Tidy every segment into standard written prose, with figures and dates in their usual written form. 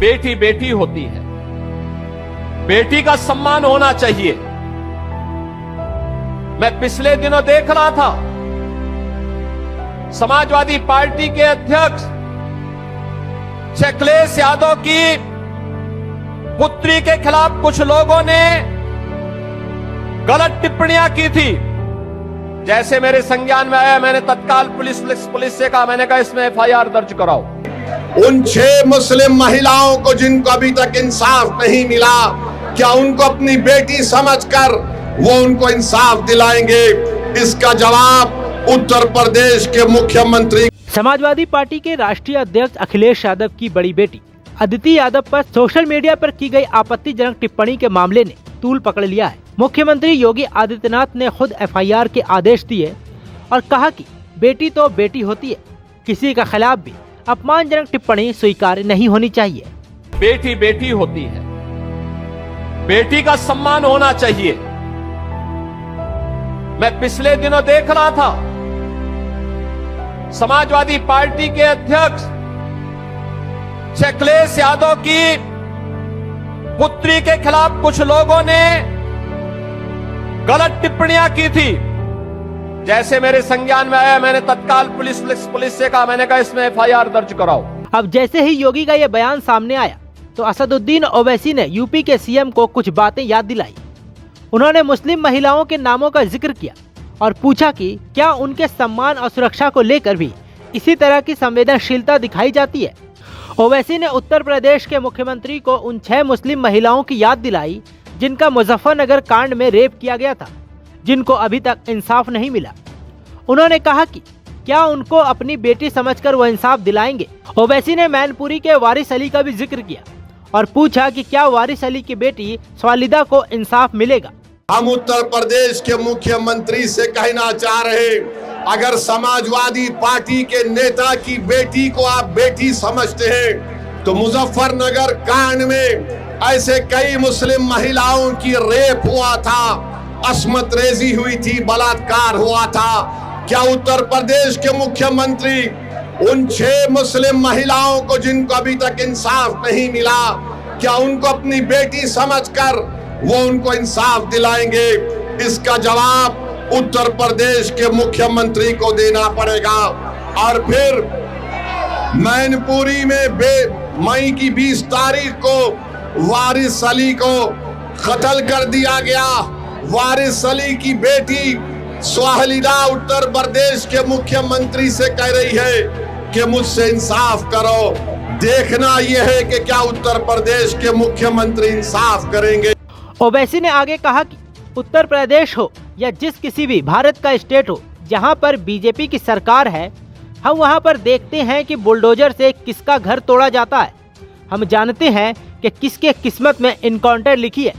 बेटी बेटी होती है, बेटी का सम्मान होना चाहिए। मैं पिछले दिनों देख रहा था, समाजवादी पार्टी के अध्यक्ष अखिलेश यादव की पुत्री के खिलाफ कुछ लोगों ने गलत टिप्पणियां की थी। जैसे मेरे संज्ञान में आया, मैंने तत्काल पुलिस से कहा, मैंने कहा इसमें एफआईआर दर्ज कराओ। उन 6 मुस्लिम महिलाओं को जिनको अभी तक इंसाफ नहीं मिला, क्या उनको अपनी बेटी समझकर वो उनको इंसाफ दिलाएंगे? इसका जवाब उत्तर प्रदेश के मुख्यमंत्री। समाजवादी पार्टी के राष्ट्रीय अध्यक्ष अखिलेश यादव की बड़ी बेटी अदिति यादव पर सोशल मीडिया पर की गई आपत्तिजनक टिप्पणी के मामले ने तूल पकड़ लिया है। मुख्यमंत्री योगी आदित्यनाथ ने खुद एफआईआर के आदेश दिए और कहा कि बेटी तो बेटी होती है, किसी के खिलाफ भी अपमानजनक टिप्पणी स्वीकार नहीं होनी चाहिए। बेटी बेटी होती है, बेटी का सम्मान होना चाहिए। मैं पिछले दिनों देख रहा था, समाजवादी पार्टी के अध्यक्ष अखिलेश यादव की पुत्री के खिलाफ कुछ लोगों ने गलत टिप्पणियां की थी। जैसे मेरे संज्ञान में आया, मैंने तत्काल पुलिस से कहा, मैंने कहा इसमें एफआईआर दर्ज कराओ। अब जैसे ही योगी का यह बयान सामने आया तो असदुद्दीन ओवैसी ने यूपी के सीएम को कुछ बातें याद दिलाई। उन्होंने मुस्लिम महिलाओं के नामों का जिक्र किया और पूछा कि क्या उनके सम्मान और सुरक्षा को लेकर भी इसी तरह की संवेदनशीलता दिखाई जाती है। ओवैसी ने उत्तर प्रदेश के मुख्यमंत्री को उन 6 मुस्लिम महिलाओं की याद दिलाई जिनका मुजफ्फरनगर कांड में रेप किया गया था, जिनको अभी तक इंसाफ नहीं मिला। उन्होंने कहा कि क्या उनको अपनी बेटी समझकर वो इंसाफ दिलाएंगे। ओवैसी ने मैनपुरी के वारिस अली का भी जिक्र किया और पूछा कि क्या वारिस अली की बेटी स्वालिदा को इंसाफ मिलेगा। हम उत्तर प्रदेश के मुख्यमंत्री से कहना चाह रहे, अगर समाजवादी पार्टी के नेता की बेटी को आप बेटी समझते हैं तो मुजफ्फरनगर कांड में ऐसे कई मुस्लिम महिलाओं की रेप हुआ था, अस्मत रेजी हुई थी, बलात्कार हुआ था। क्या उत्तर प्रदेश के मुख्यमंत्री उन 6 मुस्लिम महिलाओं को जिनको अभी तक इंसाफ नहीं मिला, क्या उनको अपनी बेटी समझकर वो उनको इंसाफ दिलाएंगे? इसका जवाब उत्तर प्रदेश के मुख्यमंत्री को देना पड़ेगा। और फिर मैनपुरी में मई की 20 तारीख को वारिस अली को कत्ल कर दिया गया। वारिस अली की बेटी स्वालिदा उत्तर प्रदेश के मुख्यमंत्री से कह रही है कि मुझसे इंसाफ करो। देखना यह है कि क्या उत्तर प्रदेश के मुख्यमंत्री इंसाफ करेंगे। ओवैसी ने आगे कहा कि उत्तर प्रदेश हो या जिस किसी भी भारत का स्टेट हो जहां पर बीजेपी की सरकार है, हम वहां पर देखते हैं कि बुलडोजर से किसका घर तोड़ा जाता है। हम जानते हैं कि किसके किस्मत में इनकाउंटर लिखी है।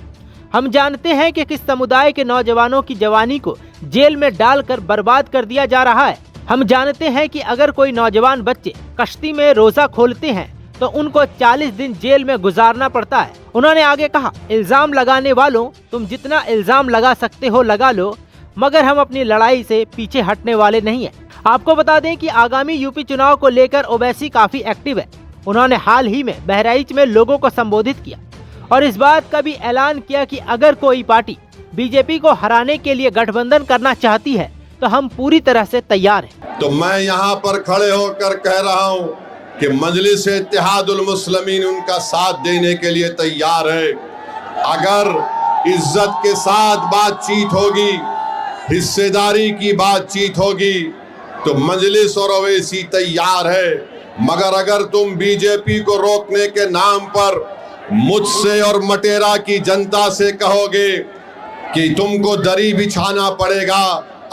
हम जानते हैं कि किस समुदाय के नौजवानों की जवानी को जेल में डालकर बर्बाद कर दिया जा रहा है। हम जानते हैं कि अगर कोई नौजवान बच्चे कश्ती में रोजा खोलते हैं तो उनको 40 दिन जेल में गुजारना पड़ता है। उन्होंने आगे कहा, इल्जाम लगाने वालों, तुम जितना इल्जाम लगा सकते हो लगा लो, मगर हम अपनी लड़ाई से पीछे हटने वाले नहीं हैं। आपको बता दें कि आगामी यूपी चुनाव को लेकर ओवैसी काफी एक्टिव है। उन्होंने हाल ही में बहराइच में लोगों को संबोधित किया और इस बात का भी ऐलान किया कि अगर कोई पार्टी बीजेपी को हराने के लिए गठबंधन करना चाहती है तो हम पूरी तरह से तैयार हैं। तो मैं यहाँ पर खड़े होकर कह रहा हूँ कि मजलिस इत्तेहादुल मुस्लिमीन उनका साथ देने के लिए तैयार है। अगर इज्जत के साथ बातचीत होगी, हिस्सेदारी की बातचीत होगी तो मजलिस और ओवैसी तैयार है। मगर अगर तुम बीजेपी को रोकने के नाम पर मुझसे और मटेरा की जनता से कहोगे कि तुमको दरी बिछाना पड़ेगा,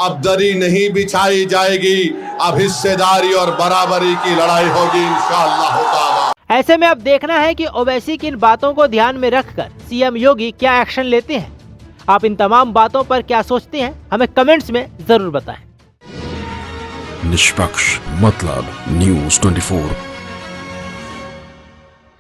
अब दरी नहीं बिछाई जाएगी, अब हिस्सेदारी और बराबरी की लड़ाई होगी इंशाअल्लाह ताला। ऐसे में अब देखना है कि ओवैसी की इन बातों को ध्यान में रखकर सीएम योगी क्या एक्शन लेते हैं। आप इन तमाम बातों पर क्या सोचते हैं, हमें कमेंट्स में जरूर बताएं। निष्पक्ष मतलब न्यूज़ 24।